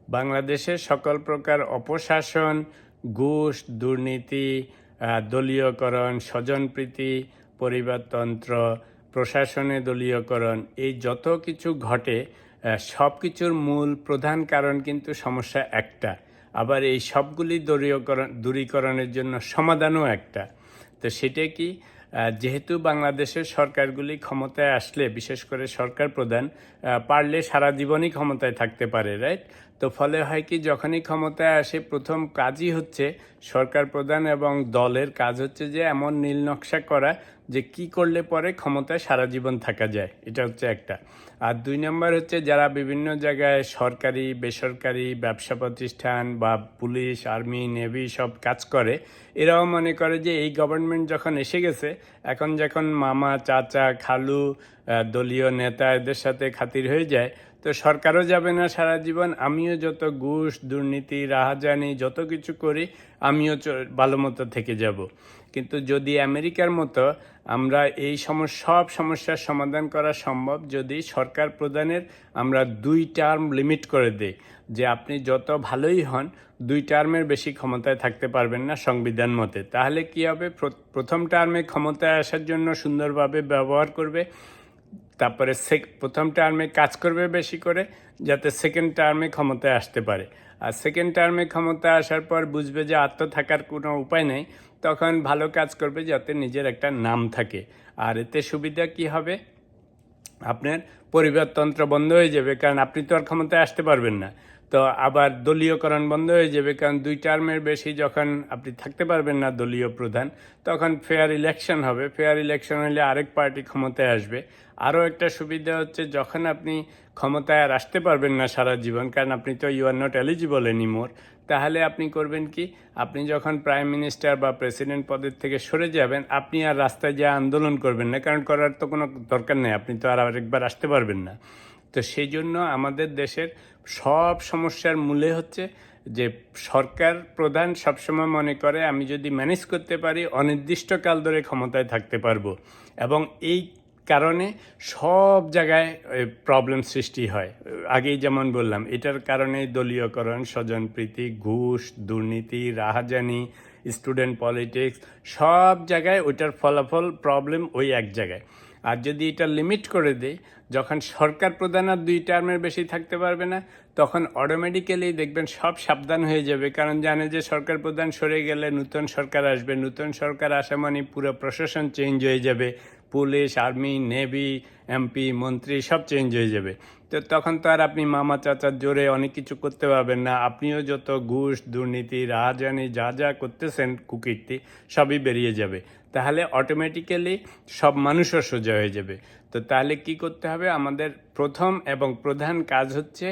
বাংলাদেশের সকল প্রকার অপশাসন, ঘুষ, দুর্নীতি, দলীয়করণ, স্বজনপ্রীতি, পরিবারতন্ত্র, প্রশাসনে দলীয়করণ, এই যত কিছু ঘটে সব কিছুর মূল প্রধান কারণ কিন্তু সমস্যা একটা। আবার এই সবগুলি দূরীকরণের জন্য সমাধানও একটা। তো সেটা কি? যেহেতু বাংলাদেশের সরকারগুলি ক্ষমতায় আসলে, বিশেষ করে সরকার প্রধান পারলে সারা জীবনই ক্ষমতায় থাকতে পারে, রাইট? তো ফলে হয় কি, যখনই ক্ষমতায় আসে প্রথম কাজই হচ্ছে সরকার প্রধান এবং দলের কাজ হচ্ছে যে এমন নীল নকশা করা যে কি করলে পরে ক্ষমতায় সারা জীবন থাকা যায়। এটা হচ্ছে একটা। আর 2 নম্বর হচ্ছে যারা বিভিন্ন জায়গায় সরকারি, বেসরকারি, ব্যবসা প্রতিষ্ঠান বা পুলিশ, আর্মি, নেভি সব কাজ করে, এরাও মনে করে যে এই গভর্নমেন্ট যখন এসে গেছে, এখন যখন মামা, চাচা, খালু, দলীয় নেতা এদের সাথে খাতির হয়ে যায়, তো সরকারও যাবে না সারা জীবন, আমিও যত ঘুষ, দুর্নীতি, রাহাজানি যত কিছু করি আমিও ভালো মতো থেকে যাব। কিন্তু যদি আমেরিকার মতো আমরা এই সব সমস্যার সমাধান করা সম্ভব যদি সরকার প্রধানের আমরা 2 টার্ম লিমিট করে দেই, যে আপনি যত ভালোই হন 2 টার্মের বেশি ক্ষমতায় থাকতে পারবেন না সংবিধান মতে। তাহলে কি হবে? প্রথম টার্মে ক্ষমতায় আসার জন্য সুন্দরভাবে ব্যবহার করবে, তারপরে প্রথম টার্মে কাজ করবে বেশি করে, যাতে সেকেন্ড টার্মে ক্ষমতায় আসতে পারে। আর সেকেন্ড টার্মে ক্ষমতায় আসার পর বুঝবে যে থাকার কোনো উপায় নেই, তখন ভালো কাজ করবে যাতে নিজের একটা নাম থাকে। আর এতে সুবিধা কি হবে? আপনার পরিবারতন্ত্র বন্ধ হয়ে যাবে, কারণ আপনি তো আর ক্ষমতায় আসতে পারবেন না। তো আবার দলীয়করণ বন্ধ হয়ে যাবে, কারণ 2 টার্মের বেশি যখন আপনি থাকতে পারবেন না দলীয় প্রধান, তখন ফেয়ার ইলেকশন হবে। ফেয়ার ইলেকশন হলে আরেক পার্টি ক্ষমতায় আসবে। আরও একটা সুবিধা হচ্ছে, যখন আপনি ক্ষমতায় আর আসতে পারবেন না সারা জীবন, কারণ আপনি তো you are not eligible anymore, তাহলে আপনি করবেন কি? আপনি যখন প্রাইম মিনিস্টার বা প্রেসিডেন্ট পদের থেকে সরে যাবেন, আপনি আর রাস্তায় যা আন্দোলন করবেন না, কারণ করার তো কোনো দরকার নেই, আপনি তো আর আরেকবার আসতে পারবেন না। তো সেই জন্য আমাদের দেশের সব সমস্যার মূলে হচ্ছে যে সরকার প্রধান সবসময় মনে করে আমি যদি ম্যানেজ করতে পারি অনির্দিষ্টকাল ধরে ক্ষমতায় থাকতে পারবো, এবং এই কারণে সব জায়গায় প্রবলেম সৃষ্টি হয়। আগেই যেমন বললাম, এটার কারণে দলীয়করণ, স্বজনপ্রীতি, ঘুষ, দুর্নীতি, রাহাজানি, স্টুডেন্ট পলিটিক্স, সব জায়গায় ওইটার ফলাফল প্রবলেম ওই এক জায়গায়। আর যদি এটা লিমিট করে দেয়, যখন সরকার প্রধান আর 2 টার্মের বেশি থাকতে পারবে না, তখন অটোমেটিক্যালি দেখবেন সব সাবধান হয়ে যাবে, কারণ জানে যে সরকার প্রধান সরে গেলে নতুন সরকার আসবে, নতুন সরকার আসা মানে পুরো প্রশাসন চেঞ্জ হয়ে যাবে, পুলিশ, আর্মি, নেভি, এমপি, মন্ত্রী সব চেঞ্জ হয়ে যাবে। তো তখন তো আর আপনি মামা চাচার জোরে অনেক কিছু করতে পারবেন না, আপনিও যত ঘুষ, দুর্নীতি, রাহাজানি যা যা করতেছেন কুকীর্তি সবই বেরিয়ে যাবে। তাহলে অটোমেটিক্যালি সব মানুষও সোজা হয়ে যাবে। তো তাহলে কি করতে হবে? আমাদের প্রথম এবং প্রধান কাজ হচ্ছে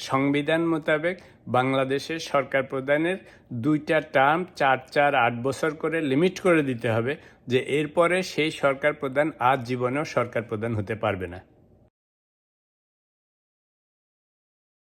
সংবিধান মোতাবেক বাংলাদেশের সরকার প্রধানের 2টা টার্ম 4-4-8 বছর করে লিমিট করে দিতে হবে, যে এরপরে সেই সরকার প্রধান আর জীবনেও সরকার প্রধান হতে পারবে না।